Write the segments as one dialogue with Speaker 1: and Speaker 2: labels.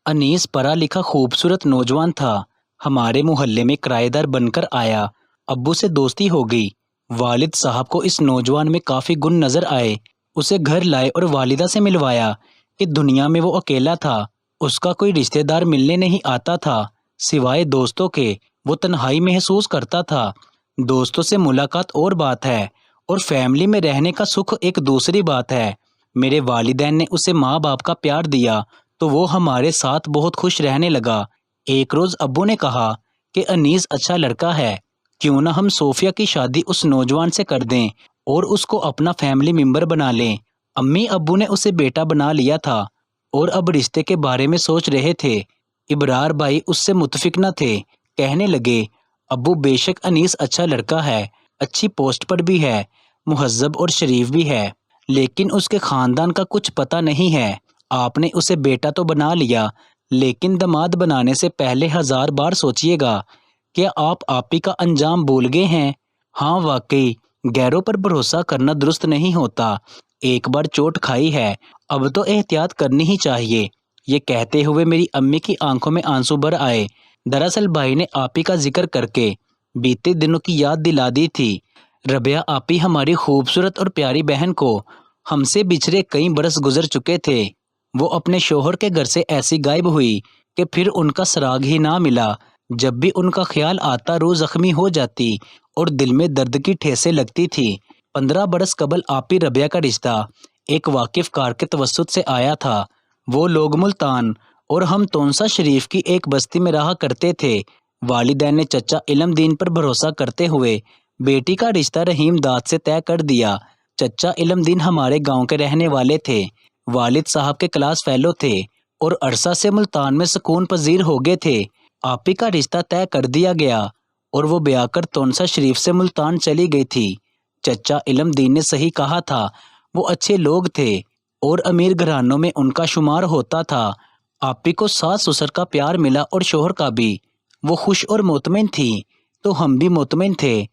Speaker 1: انیس پڑھا لکھا خوبصورت نوجوان تھا۔ ہمارے محلے میں کرایہ دار بن کر آیا۔ ابو سے دوستی ہو گئی۔ والد صاحب کو اس نوجوان میں کافی گن نظر آئے۔ اسے گھر لائے اور والدہ سے ملوایا کہ دنیا میں وہ اکیلا تھا۔ اس کا کوئی رشتہ دار ملنے نہیں آتا تھا سوائے دوستوں کے۔ وہ تنہائی محسوس کرتا تھا۔ دوستوں سے ملاقات اور بات ہے اور فیملی میں رہنے کا سکھ ایک دوسری بات ہے۔ میرے والدین نے اسے ماں باپ کا پیار دیا تو وہ ہمارے ساتھ بہت خوش رہنے لگا۔ ایک روز ابو نے کہا کہ انیس اچھا لڑکا ہے، کیوں نہ ہم صوفیہ کی شادی اس نوجوان سے کر دیں اور اس کو اپنا فیملی ممبر بنا لیں۔ امی ابو نے اسے بیٹا بنا لیا تھا اور اب رشتے کے بارے میں سوچ رہے تھے۔ ابرار بھائی اس سے متفق نہ تھے، کہنے لگے ابو بے شک انیس اچھا لڑکا ہے، اچھی پوسٹ پر بھی ہے، مہذب اور شریف بھی ہے، لیکن اس کے خاندان کا کچھ پتہ نہیں ہے۔ آپ نے اسے بیٹا تو بنا لیا لیکن داماد بنانے سے پہلے 1000 بار سوچئے گا۔ کیا آپ آپی کا انجام بھول گئے ہیں؟ ہاں واقعی غیروں پر بھروسہ کرنا درست نہیں ہوتا۔ ایک بار چوٹ کھائی ہے، اب تو احتیاط کرنی ہی چاہیے۔ یہ کہتے ہوئے میری امی کی آنکھوں میں آنسو بھر آئے۔ دراصل بھائی نے آپی کا ذکر کر کے بیتے دنوں کی یاد دلا دی تھی۔ ربیہ آپی ہماری خوبصورت اور پیاری بہن کو ہم سے بچھڑے کئی برس گزر چکے تھے۔ وہ اپنے شوہر کے گھر سے ایسی غائب ہوئی کہ پھر ان کا سراغ ہی نہ ملا۔ جب بھی ان کا خیال آتا روح زخمی ہو جاتی اور دل میں درد کی ٹھیسیں لگتی تھی۔ 15 برس قبل آپی ربیہ کا رشتہ ایک واقف کار کے توسط سے آیا تھا۔ وہ لوگ ملتان اور ہم تونسا شریف کی ایک بستی میں رہا کرتے تھے۔ والدین نے چچا علم دین پر بھروسہ کرتے ہوئے بیٹی کا رشتہ رحیم داد سے طے کر دیا۔ چچا علم دین ہمارے گاؤں کے رہنے والے تھے۔ والد صاحب کے کلاس فیلو تھے اور عرصہ سے ملتان میں سکون پذیر ہو گئے تھے۔ آپی کا رشتہ طے کر دیا گیا اور وہ بیاہ کر تونسا شریف سے ملتان چلی گئی تھی۔ چچا علم دین نے صحیح کہا تھا، وہ اچھے لوگ تھے اور امیر گھرانوں میں ان کا شمار ہوتا تھا۔ آپی کو ساس سسر کا پیار ملا اور شوہر کا بھی۔ وہ خوش اور مطمئن تھی تو ہم بھی مطمئن تھے۔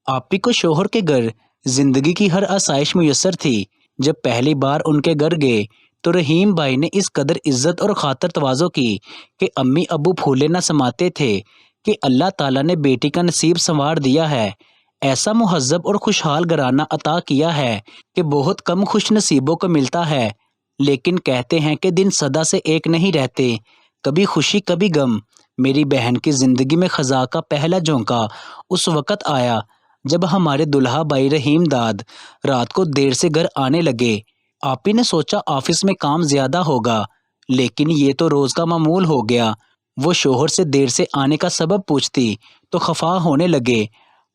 Speaker 1: آپی کو شوہر کے گھر زندگی کی ہر آسائش میسر تھی۔ جب پہلی بار ان کے گھر گئے تو رحیم بھائی نے اس قدر عزت اور خاطر تواضع کی کہ امی ابو پھولے نہ سماتے تھے کہ اللہ تعالیٰ نے بیٹی کا نصیب سنوار دیا ہے، ایسا مہذب اور خوشحال گھرانہ عطا کیا ہے کہ بہت کم خوش نصیبوں کو ملتا ہے۔ لیکن کہتے ہیں کہ دن سدا سے ایک نہیں رہتے، کبھی خوشی کبھی غم۔ میری بہن کی زندگی میں خزاں کا پہلا جھونکا اس وقت آیا جب ہمارے دلہا بھائی رحیم داد رات کو دیر سے گھر آنے لگے۔ آپی نے سوچا آفس میں کام زیادہ ہوگا، لیکن یہ تو روز کا معمول ہو گیا۔ وہ شوہر سے دیر سے آنے کا سبب پوچھتی تو خفا ہونے لگے،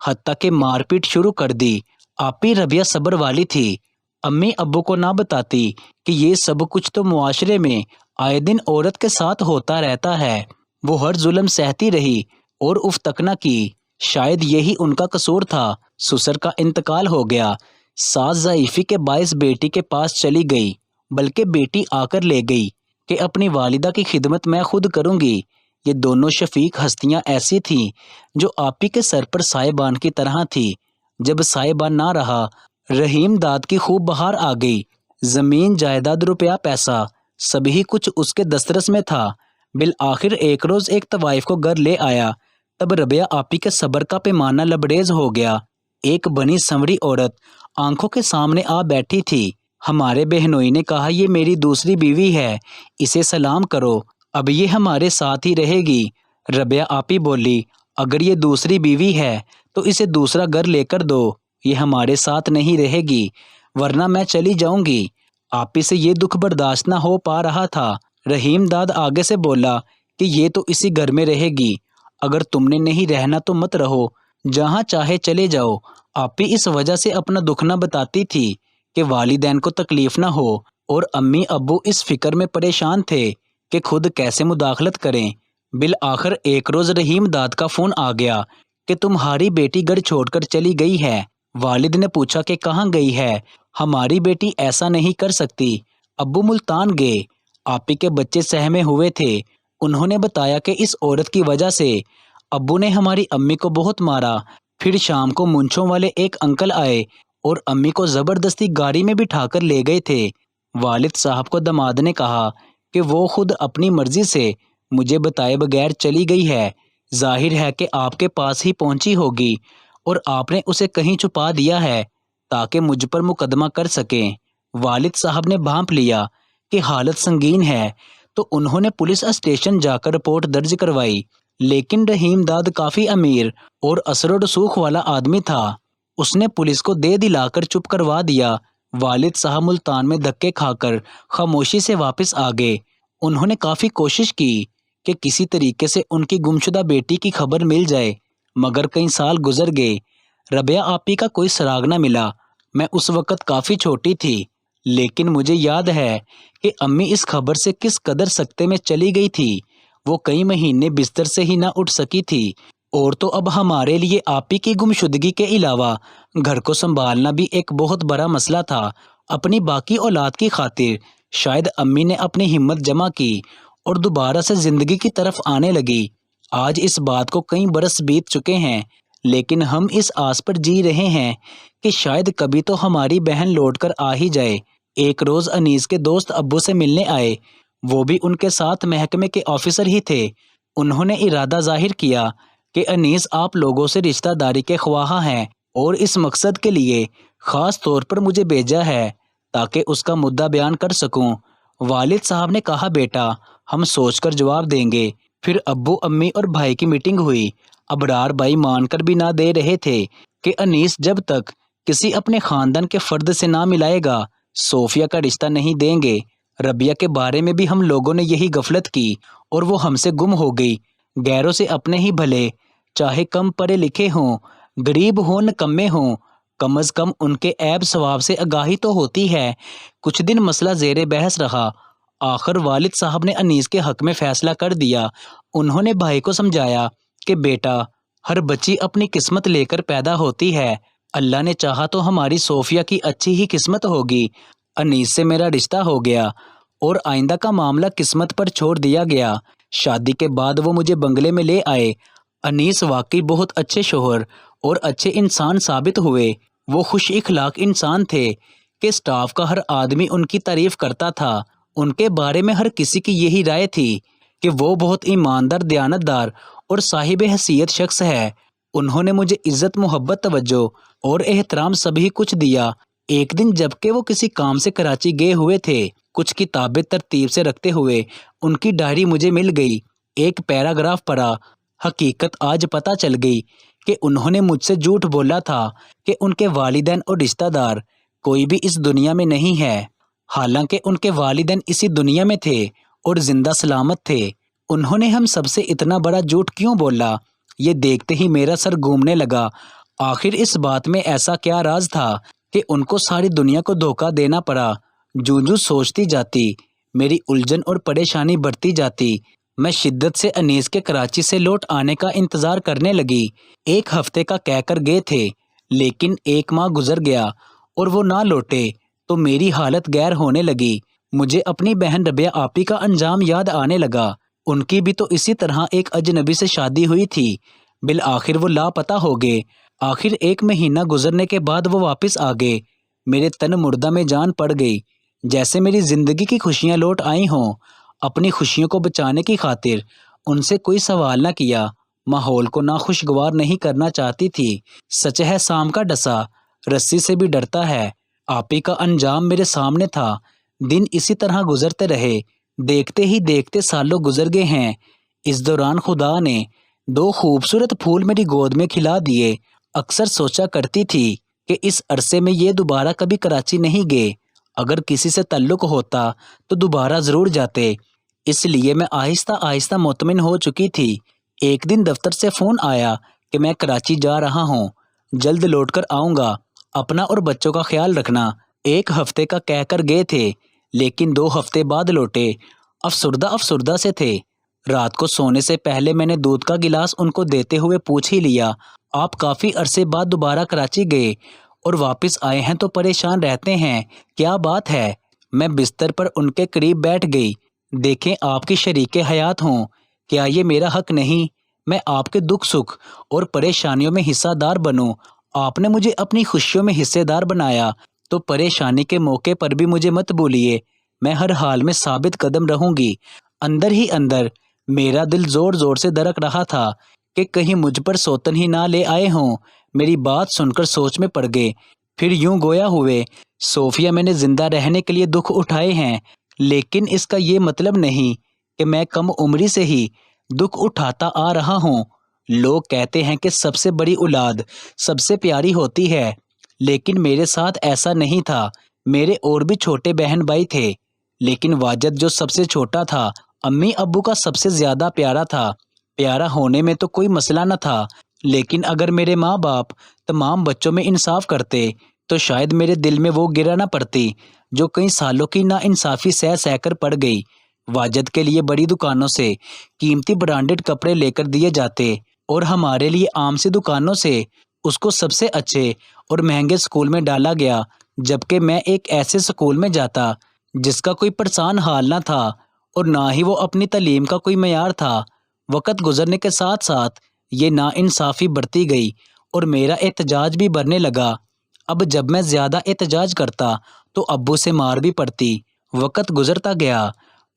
Speaker 1: حتیٰ کہ مار پیٹ شروع کر دی۔ آپی ربیہ صبر والی تھی، امی ابو کو نہ بتاتی کہ یہ سب کچھ تو معاشرے میں آئے دن عورت کے ساتھ ہوتا رہتا ہے۔ وہ ہر ظلم سہتی رہی اور اف تک نہ کی۔ شاید یہی ان کا قصور تھا۔ سسر کا انتقال ہو گیا، ساس ضعیفی کے باعث بیٹی کے پاس چلی گئی، بلکہ بیٹی آ کر لے گئی کہ اپنی والدہ کی خدمت میں خود کروں گی۔ یہ دونوں شفیق ہستیاں ایسی تھیں جو آپی کے سر پر سائبان کی طرح تھی۔ جب سائبان نہ رہا، رحیم داد کی خوب بہار آ گئی۔ زمین جائیداد روپیہ پیسہ سبھی کچھ اس کے دسترس میں تھا۔ بالآخر ایک روز ایک طوائف کو گھر لے آیا، تب ربیہ آپی کے صبر کا پیمانہ لبریز ہو گیا۔ ایک بنی سنوری عورت آنکھوں کے سامنے آ بیٹھی تھی۔ ہمارے بہنوئی نے کہا یہ میری دوسری بیوی ہے، اسے سلام کرو، اب یہ ہمارے ساتھ ہی رہے گی۔ ربیہ آپی بولی اگر یہ دوسری بیوی ہے تو اسے دوسرا گھر لے کر دو، یہ ہمارے ساتھ نہیں رہے گی ورنہ میں چلی جاؤں گی۔ آپی سے یہ دکھ برداشت نہ ہو پا رہا تھا۔ رحیم داد آگے سے بولا کہ یہ تو اسی گھر میں رہے گی، اگر تم نے نہیں رہنا تو مت رہو، جہاں چاہے چلے جاؤ۔ آپی اس وجہ سے اپنا دکھ نہ بتاتی تھی کہ والدین کو تکلیف نہ ہو، اور امی ابو اس فکر میں پریشان تھے کہ خود کیسے مداخلت کریں۔ بالآخر ایک روز رحیم داد کا فون آ گیا کہ تمہاری بیٹی گھر چھوڑ کر چلی گئی ہے۔ والد نے پوچھا کہ کہاں گئی ہے؟ ہماری بیٹی ایسا نہیں کر سکتی، ابو ملتان گئے۔ آپی کے بچے سہمے ہوئے تھے۔ انہوں نے بتایا کہ اس عورت کی وجہ سے ابو نے ہماری امی کو بہت مارا۔ پھر شام کو مونچھوں والے ایک انکل آئے اور امی کو زبردستی گاڑی میں بٹھا کر لے گئے تھے۔ والد صاحب کو داماد نے کہا کہ وہ خود اپنی مرضی سے مجھے بتائے بغیر چلی گئی ہے۔ ظاہر ہے کہ آپ کے پاس ہی پہنچی ہوگی اور آپ نے اسے کہیں چھپا دیا ہے تاکہ مجھ پر مقدمہ کر سکیں۔ والد صاحب نے بھانپ لیا کہ حالت سنگین ہے تو انہوں نے پولیس اسٹیشن جا کر رپورٹ درج کروائی، لیکن رحیم داد کافی امیر اور اثر و رسوخ والا آدمی تھا۔ اس نے پولیس کو دے دلا کر چپ کروا دیا۔ والد صاحب ملتان میں دھکے کھا کر خاموشی سے واپس آ گئے۔ انہوں نے کافی کوشش کی کہ کسی طریقے سے ان کی گمشدہ بیٹی کی خبر مل جائے، مگر کئی سال گزر گئے، ربیہ آپی کا کوئی سراغ نہ ملا۔ میں اس وقت کافی چھوٹی تھی، لیکن مجھے یاد ہے کہ امی اس خبر سے کس قدر سکتے میں چلی گئی تھی۔ وہ کئی مہینے بستر سے ہی نہ اٹھ سکی تھی، اور تو اب ہمارے لیے آپی کی گمشدگی کے علاوہ گھر کو سنبھالنا بھی ایک بہت بڑا مسئلہ تھا۔ اپنی باقی اولاد کی خاطر شاید امی نے اپنی ہمت جمع کی اور دوبارہ سے زندگی کی طرف آنے لگی۔ آج اس بات کو کئی برس بیت چکے ہیں، لیکن ہم اس آس پر جی رہے ہیں کہ شاید کبھی تو ہماری بہن لوٹ کر آ ہی جائے۔ ایک روز انیس کے دوست ابو سے ملنے آئے، وہ بھی ان کے ساتھ محکمے کے آفیسر ہی تھے۔ انہوں نے ارادہ ظاہر کیا کہ انیس آپ لوگوں سے رشتہ داری کے خواہاں ہیں اور اس مقصد کے لیے خاص طور پر مجھے بھیجا ہے تاکہ اس کا مدعا بیان کر سکوں۔ والد صاحب نے کہا بیٹا ہم سوچ کر جواب دیں گے۔ پھر ابو امی اور بھائی کی میٹنگ ہوئی۔ ابرار بھائی مان کر بھی نہ دے رہے تھے کہ انیس جب تک کسی اپنے خاندان کے فرد سے نہ ملائے گا صوفیہ کا رشتہ نہیں دیں گے۔ ربیہ کے بارے میں بھی ہم لوگوں نے یہی غفلت کی اور وہ ہم سے گم ہو گئی۔ غیروں سے اپنے ہی بھلے، چاہے کم پڑھے لکھے ہوں، غریب ہوں، نکمے ہوں، کم از کم ان کے عیب ثواب سے آگاہی تو ہوتی ہے۔ کچھ دن مسئلہ زیر بحث رہا۔ آخر والد صاحب نے انیس کے حق میں فیصلہ کر دیا۔ انہوں نے بھائی کو سمجھایا کہ بیٹا ہر بچی اپنی قسمت لے کر پیدا ہوتی ہے، اللہ نے چاہا تو ہماری صوفیہ کی اچھی ہی قسمت ہوگی۔ انیس سے میرا رشتہ ہو گیا اور آئندہ کا معاملہ قسمت پر چھوڑ دیا گیا۔ شادی کے بعد وہ مجھے بنگلے میں لے آئے۔ انیس واقعی بہت اچھے شوہر اور اچھے انسان ثابت ہوئے۔ وہ خوش اخلاق انسان تھے کہ سٹاف کا ہر آدمی ان کی تعریف کرتا تھا۔ ان کے بارے میں ہر کسی کی یہی رائے تھی کہ وہ بہت ایماندار، دیانتدار اور صاحب حیثیت شخص ہے۔ انہوں نے مجھے عزت، محبت، توجہ اور احترام سبھی کچھ دیا۔ ایک دن جبکہ وہ کسی کام سے کراچی گئے ہوئے تھے، کچھ کتابیں ترتیب سے رکھتے ہوئے ان کی ڈائری مجھے مل گئی۔ ایک پیراگراف پڑھا۔ حقیقت آج پتہ چل گئی کہ انہوں نے مجھ سے جھوٹ بولا تھا کہ ان کے والدین اور رشتہ دار کوئی بھی اس دنیا میں نہیں ہے، حالانکہ ان کے والدین اسی دنیا میں تھے اور زندہ سلامت تھے۔ انہوں نے ہم سب سے اتنا بڑا جھوٹ کیوں بولا؟ یہ دیکھتے ہی میرا سر گھومنے لگا۔ آخر اس بات میں ایسا کیا راز تھا کہ ان کو ساری دنیا کو دھوکہ دینا پڑا؟ جوں سوچتی جاتی میری الجھن اور پریشانی بڑھتی جاتی۔ میں شدت سے انیس کے کراچی سے لوٹ آنے کا انتظار کرنے لگی۔ ایک ہفتے کا کہہ کر گئے تھے، لیکن ایک ماہ گزر گیا اور وہ نہ لوٹے تو میری حالت غیر ہونے لگی۔ مجھے اپنی بہن ربیہ آپی کا انجام یاد آنے لگا۔ ان کی بھی تو اسی طرح ایک اجنبی سے شادی ہوئی تھی۔ بالآخر وہ لاپتہ ہو گئے۔ آخر ایک مہینہ گزرنے کے بعد وہ واپس آ گئے۔ میرے تن مردہ میں جان پڑ گئی، جیسے میری زندگی کی خوشیاں لوٹ آئی ہوں۔ اپنی خوشیوں کو بچانے کی خاطر ان سے کوئی سوال نہ کیا۔ ماحول کو ناخوشگوار نہیں کرنا چاہتی تھی۔ سچ ہے سام کا ڈسا رسی سے بھی ڈرتا ہے۔ آپی کا انجام میرے سامنے تھا۔ دن اسی طرح گزرتے رہے۔ دیکھتے ہی دیکھتے سالوں گزر گئے ہیں۔ اس دوران خدا نے 2 خوبصورت پھول میری گود میں کھلا دیے۔ اکثر سوچا کرتی تھی کہ اس عرصے میں یہ دوبارہ کبھی کراچی نہیں گئے۔ اگر کسی سے تعلق ہوتا تو دوبارہ ضرور جاتے۔ اس لیے میں آہستہ آہستہ مطمئن ہو چکی تھی۔ ایک دن دفتر سے فون آیا کہ میں کراچی جا رہا ہوں، جلد لوٹ کر آؤں گا، اپنا اور بچوں کا خیال رکھنا۔ 1 ہفتے کا کہہ کر گئے تھے، لیکن 2 ہفتے بعد لوٹے۔ افسردہ سے تھے۔ رات کو سونے سے پہلے میں نے دودھ کا گلاس ان کو دیتے ہوئے پوچھ ہی لیا، آپ کافی عرصے بعد دوبارہ کراچی گئے اور واپس آئے ہیں تو پریشان رہتے ہیں، کیا بات ہے؟ میں بستر پر ان کے قریب بیٹھ گئی۔ دیکھیں آپ کی شریک حیات ہوں، کیا یہ میرا حق نہیں؟ میں آپ کے دکھ سکھ اور پریشانیوں میں حصہ دار بنوں۔ آپ نے مجھے اپنی خوشیوں میں حصے دار بنایا تو پریشانی کے موقع پر بھی مجھے مت بھولیے۔ میں ہر حال میں ثابت قدم رہوں گی۔ اندر ہی اندر میرا دل زور زور سے دھڑک رہا تھا کہ کہیں مجھ پر سوتن ہی نہ لے آئے ہوں۔ میری بات سن کر سوچ میں پڑ گئے، پھر یوں گویا ہوئے، صوفیہ میں نے زندہ رہنے کے لیے دکھ اٹھائے ہیں، لیکن اس کا یہ مطلب نہیں کہ میں کم عمری سے ہی دکھ اٹھاتا آ رہا ہوں۔ لوگ کہتے ہیں کہ سب سے بڑی اولاد سب سے پیاری ہوتی ہے، لیکن میرے ساتھ ایسا نہیں تھا۔ میرے اور بھی چھوٹے بہن بھائی تھے، لیکن واجد جو سب سے چھوٹا تھا امی ابو کا سب سے زیادہ پیارا تھا۔ پیارا ہونے میں تو کوئی مسئلہ نہ تھا، لیکن اگر میرے ماں باپ تمام بچوں میں انصاف کرتے تو شاید میرے دل میں وہ گرہ نہ پڑتی جو کئی سالوں کی ناانصافی سہ سہ کر پڑ گئی۔ واجد کے لیے بڑی دکانوں سے قیمتی برانڈڈ کپڑے لے کر دیے جاتے اور ہمارے لیے عام سی دکانوں سے اس کو سب سے اچھے اور مہنگے اسکول میں ڈالا گیا، جبکہ میں ایک ایسے اسکول میں جاتا جس کا کوئی پرسان حال نہ تھا اور نہ ہی وہ اپنی تعلیم کا کوئی معیار تھا۔ وقت گزرنے کے ساتھ ساتھ یہ ناانصافی بڑھتی گئی اور میرا احتجاج بھی بڑھنے لگا۔ اب جب میں زیادہ احتجاج کرتا تو ابو سے مار بھی پڑتی۔ وقت گزرتا گیا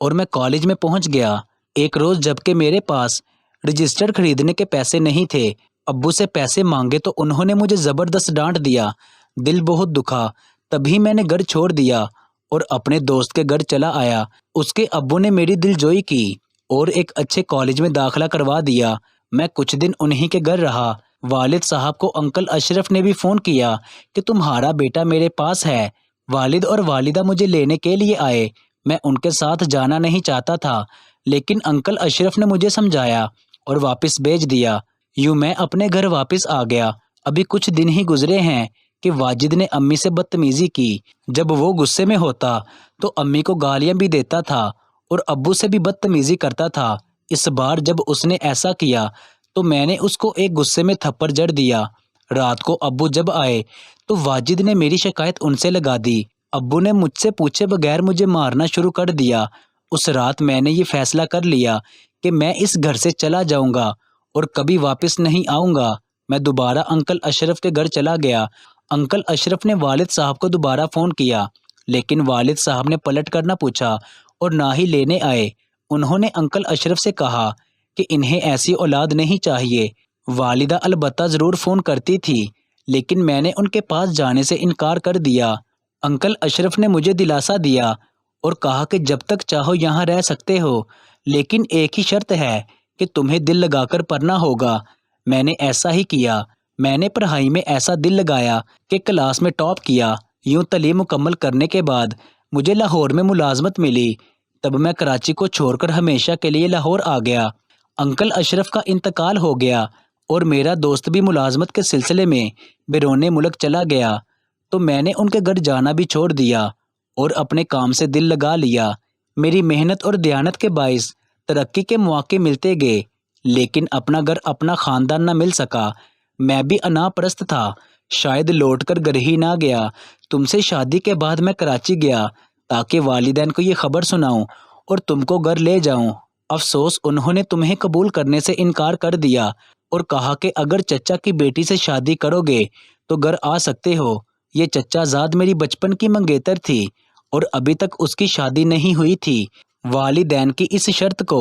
Speaker 1: اور میں کالج میں پہنچ گیا۔ ایک روز جب کہ میرے پاس رجسٹر خریدنے کے پیسے نہیں تھے، ابو سے پیسے مانگے تو انہوں نے مجھے زبردست ڈانٹ دیا۔ دل بہت دکھا، تبھی میں نے گھر چھوڑ دیا اور اپنے دوست کے گھر چلا آیا۔ اس کے ابو نے میری دل جوئی کی اور ایک اچھے کالج میں داخلہ کروا دیا۔ میں کچھ دن انہی کے گھر رہا۔ والد صاحب کو انکل اشرف نے بھی فون کیا کہ تمہارا بیٹا میرے پاس ہے۔ والد اور والدہ مجھے لینے کے لیے آئے۔ میں ان کے ساتھ جانا نہیں چاہتا تھا، لیکن انکل اشرف نے مجھے سمجھایا اور واپس بھیج دیا۔ یوں میں اپنے گھر واپس آ گیا۔ ابھی کچھ دن ہی گزرے ہیں کہ واجد نے امی سے بدتمیزی کی۔ جب وہ غصے میں ہوتا تو امی کو گالیاں بھی دیتا تھا اور ابو سے بھی بدتمیزی کرتا تھا۔ اس بار جب اس نے ایسا کیا تو میں نے اس کو ایک غصے میں تھپڑ جڑ دیا۔ رات کو ابو جب آئے تو واجد نے میری شکایت ان سے لگا دی۔ ابو نے مجھ سے پوچھے بغیر مجھے مارنا شروع کر دیا۔ اس رات میں نے یہ فیصلہ کر لیا کہ میں اس گھر سے چلا جاؤں گا اور کبھی واپس نہیں آؤں گا۔ میں دوبارہ انکل اشرف کے گھر چلا گیا۔ انکل اشرف نے والد صاحب کو دوبارہ فون کیا، لیکن والد صاحب نے پلٹ کر نہ پوچھا اور نہ ہی لینے آئے۔ انہوں نے انکل اشرف سے کہا کہ انہیں ایسی اولاد نہیں چاہیے۔ والدہ البتہ ضرور فون کرتی تھی، لیکن میں نے ان کے پاس جانے سے انکار کر دیا۔ انکل اشرف نے مجھے دلاسا دیا اور کہا کہ جب تک چاہو یہاں رہ سکتے ہو، لیکن ایک ہی شرط ہے کہ تمہیں دل لگا کر پڑھنا ہوگا۔ میں نے ایسا ہی کیا۔ میں نے پڑھائی میں ایسا دل لگایا کہ کلاس میں ٹاپ کیا۔ یوں تعلیم مکمل کرنے کے بعد مجھے لاہور میں ملازمت ملی۔ تب میں کراچی کو چھوڑ کر ہمیشہ کے لیے لاہور آ گیا۔ انکل اشرف کا انتقال ہو گیا اور میرا دوست بھی ملازمت کے سلسلے میں بیرون ملک چلا گیا، تو میں نے ان کے گھر جانا بھی چھوڑ دیا اور اپنے کام سے دل لگا لیا۔ میری محنت اور دیانت کے باعث ترقی کے مواقع ملتے گئے، لیکن اپنا گھر اپنا خاندان نہ مل سکا۔ میں بھی انا پرست تھا، شاید لوٹ کر گھر ہی نہ گیا۔ تم سے شادی کے بعد میں کراچی گیا تاکہ والدین کو یہ خبر سناؤں اور تم کو گھر لے جاؤں۔ افسوس انہوں نے تمہیں قبول کرنے سے انکار کر دیا اور کہا کہ اگر چچا کی بیٹی سے شادی کرو گے تو گھر آ سکتے ہو۔ یہ چچا زاد میری بچپن کی منگیتر تھی اور ابھی تک اس کی شادی نہیں ہوئی تھی۔ والدین کی اس شرط کو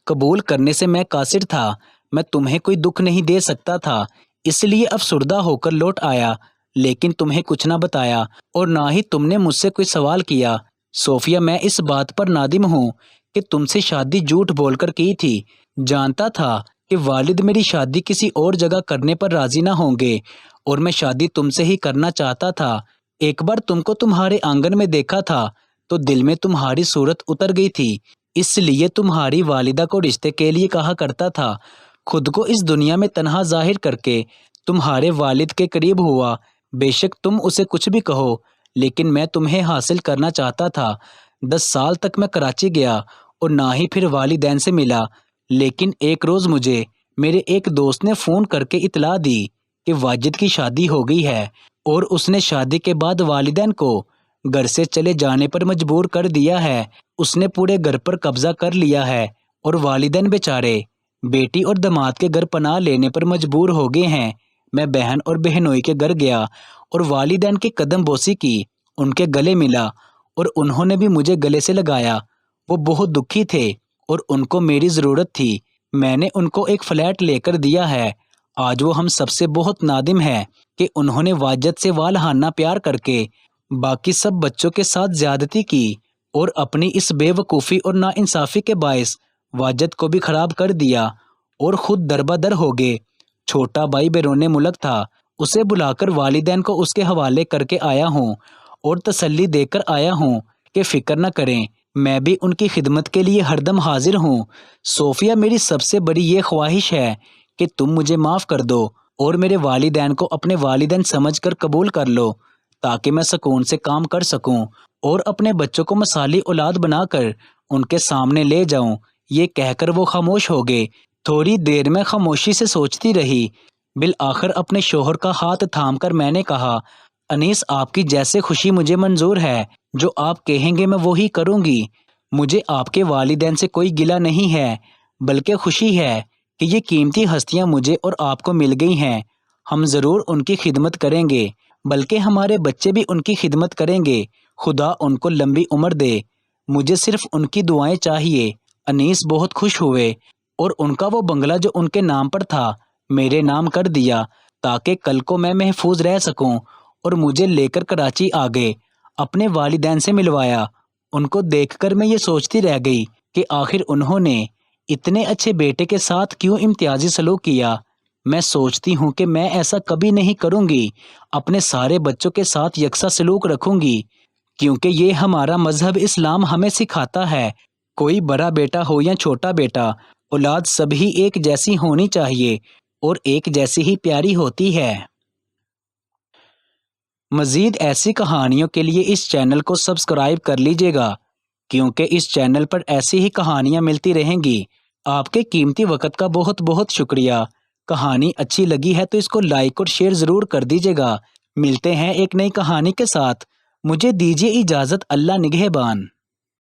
Speaker 1: قبول کرنے سے میں قاصر تھا۔ میں تمہیں کوئی دکھ نہیں دے سکتا تھا، اس لیے افسردہ ہو کر لوٹ آیا، لیکن تمہیں کچھ نہ بتایا اور نہ ہی تم نے مجھ سے کوئی سوال کیا۔ صوفیہ، میں اس بات پر نادم ہوں کہ تم سے شادی جھوٹ بول کر کی تھی۔ جانتا تھا کہ والد میری شادی کسی اور جگہ کرنے پر راضی نہ ہوں گے اور میں شادی تم سے ہی کرنا چاہتا تھا۔ ایک بار تم کو تمہارے آنگن میں دیکھا تھا تو دل میں تمہاری صورت اتر گئی تھی، اس لیے تمہاری والدہ کو رشتے کے لیے کہا کرتا تھا۔ خود کو اس دنیا میں تنہا ظاہر کر کے تمہارے والد کے قریب ہوا۔ بے شک تم اسے کچھ بھی کہو، لیکن میں تمہیں حاصل کرنا چاہتا تھا۔ 10 سال تک میں کراچی گیا اور نہ ہی پھر والدین سے ملا، لیکن ایک روز مجھے میرے ایک دوست نے فون کر کے اطلاع دی کہ واجد کی شادی ہو گئی ہے اور اس نے شادی کے بعد والدین کو گھر سے چلے جانے پر مجبور کر دیا ہے۔ اس نے پورے گھر پر قبضہ کر لیا ہے اور والدین بیچارے بیٹی اور داماد کے گھر پناہ لینے پر مجبور ہو گئے ہیں۔ میں بہن اور بہنوئی کے گھر گیا اور والدین کی قدم بوسی کی، ان کے گلے ملا اور انہوں نے بھی مجھے گلے سے لگایا۔ وہ بہت دکھی تھے اور ان کو میری ضرورت تھی۔ میں نے ان کو ایک فلیٹ لے کر دیا ہے۔ آج وہ ہم سب سے بہت نادم ہے کہ انہوں نے واجد سے والہانہ پیار کر کے باقی سب بچوں کے ساتھ زیادتی کی اور اپنی اس بے وقوفی اور ناانصافی کے باعث واجد کو بھی خراب کر دیا اور خود دربدر ہو گئے۔ چھوٹا بھائی بیرون ملک تھا، اسے بلا کر والدین کو اس کے حوالے کر کے آیا ہوں اور تسلی دے کر آیا ہوں کہ فکر نہ کریں، میں بھی ان کی خدمت کے لیے ہر دم حاضر ہوں۔ صوفیہ، میری سب سے بڑی یہ خواہش ہے کہ تم مجھے معاف کر دو اور میرے والدین کو اپنے والدین سمجھ کر قبول کر لو تاکہ میں سکون سے کام کر سکوں اور اپنے بچوں کو مثالی اولاد بنا کر ان کے سامنے لے جاؤں۔ یہ کہہ کر وہ خاموش ہو گئے۔ تھوڑی دیر میں خاموشی سے سوچتی رہی۔ بالآخر اپنے شوہر کا ہاتھ تھام کر میں نے کہا، انیس، آپ کی جیسے خوشی مجھے منظور ہے، جو آپ کہیں گے میں وہی کروں گی۔ مجھے آپ کے والدین سے کوئی گلہ نہیں ہے، بلکہ خوشی ہے کہ یہ قیمتی ہستیاں مجھے اور آپ کو مل گئی ہیں۔ ہم ضرور ان کی خدمت کریں گے، بلکہ ہمارے بچے بھی ان کی خدمت کریں گے۔ خدا ان کو لمبی عمر دے۔ مجھے صرف ان کی دعائیں چاہیے۔ انیس بہت خوش ہوئے اور ان کا وہ بنگلہ جو ان کے نام پر تھا میرے نام کر دیا تاکہ کل کو میں محفوظ رہ سکوں، اور مجھے لے کر کراچی آ گئے۔ اپنے والدین سے ملوایا۔ ان کو دیکھ کر میں یہ سوچتی رہ گئی کہ آخر انہوں نے اتنے اچھے بیٹے کے ساتھ کیوں امتیازی سلوک کیا۔ میں سوچتی ہوں کہ میں ایسا کبھی نہیں کروں گی، اپنے سارے بچوں کے ساتھ یکساں سلوک رکھوں گی، کیونکہ یہ ہمارا مذہب اسلام ہمیں سکھاتا ہے۔ کوئی بڑا بیٹا ہو یا چھوٹا بیٹا، اولاد سبھی ایک جیسی ہونی چاہیے اور ایک جیسی ہی پیاری ہوتی ہے۔ مزید ایسی کہانیوں کے لیے اس چینل کو سبسکرائب کر لیجیے گا، کیونکہ اس چینل پر ایسی ہی کہانیاں ملتی رہیں گی۔ آپ کے قیمتی وقت کا بہت بہت شکریہ۔ کہانی اچھی لگی ہے تو اس کو لائک اور شیئر ضرور کر دیجیے گا۔ ملتے ہیں ایک نئی کہانی کے ساتھ۔ مجھے دیجیے اجازت۔ اللہ نگہبان۔